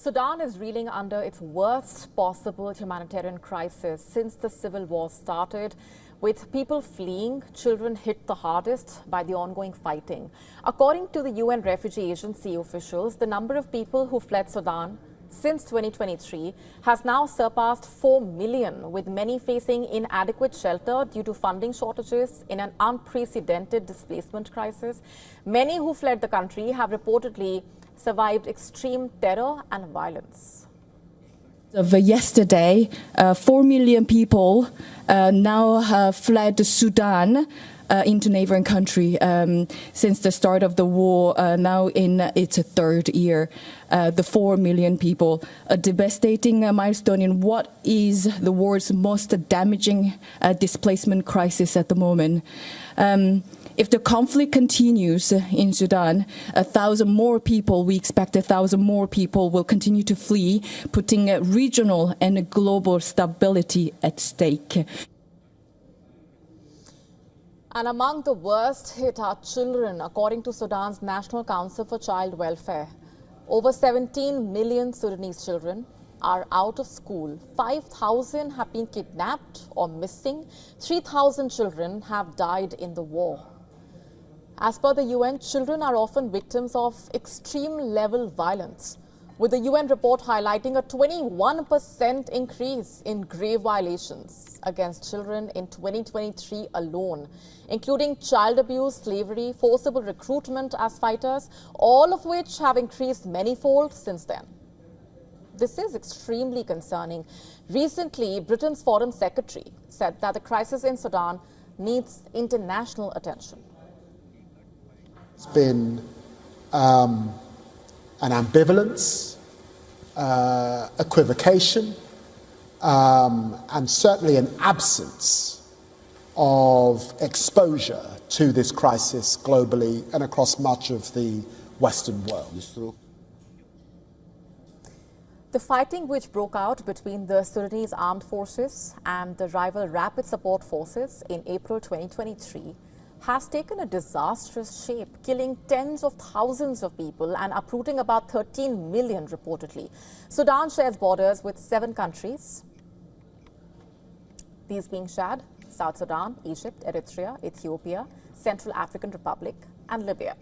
Sudan is reeling under its worst possible humanitarian crisis since the civil war started, with people fleeing. Children hit the hardest by the ongoing fighting. According to the UN Refugee Agency officials, the number of people who fled Sudan since 2023 has now surpassed 4 million, with many facing inadequate shelter due to funding shortages in an unprecedented displacement crisis. Many who fled the country have reportedly survived extreme terror and violence. Of yesterday, 4 million people now have fled Sudan into neighboring country since the start of the war, now in its third year. The 4 million people, a devastating milestone in what is the world's most damaging displacement crisis at the moment. If the conflict continues in Sudan, 1,000 more people, we expect 1,000 more people will continue to flee, putting regional and global stability at stake. And among the worst hit are children, according to Sudan's National Council for Child Welfare. Over 17 million Sudanese children are out of school. 5,000 have been kidnapped or missing. 3,000 children have died in the war. As per the UN, children are often victims of extreme level violence, with the UN report highlighting a 21% increase in grave violations against children in 2023 alone, including child abuse, slavery, forcible recruitment as fighters, all of which have increased manyfold since then. This is extremely concerning. Recently, Britain's Foreign Secretary said that the crisis in Sudan needs international attention. It's been an ambivalence, equivocation, and certainly an absence of exposure to this crisis globally and across much of the Western world. The fighting which broke out between the Sudanese armed forces and the rival Rapid Support Forces in April 2023 has taken a disastrous shape, killing tens of thousands of people and uprooting about 13 million reportedly. Sudan shares borders with 7 countries, these being Chad, South Sudan, Egypt, Eritrea, Ethiopia, Central African Republic and Libya.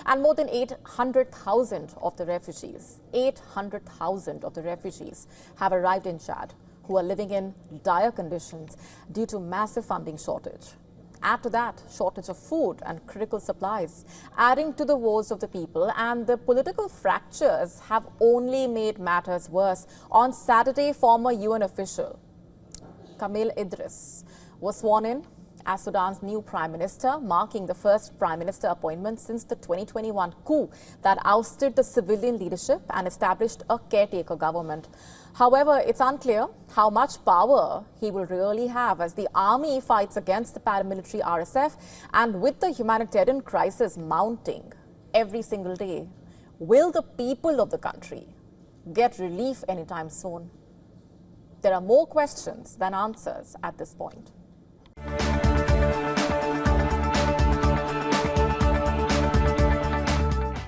And more than 800,000 of the refugees, 800,000 of the refugees have arrived in Chad, who are living in dire conditions due to massive funding shortage. Add to that shortage of food and critical supplies, adding to the woes of the people, and the political fractures have only made matters worse. On Saturday, former UN official Kamel Idris was sworn in as Sudan's new Prime Minister, marking the first Prime Minister appointment since the 2021 coup that ousted the civilian leadership and established a caretaker government. However, it's unclear how much power he will really have as the army fights against the paramilitary RSF, and with the humanitarian crisis mounting every single day, will the people of the country get relief anytime soon? There are more questions than answers at this point.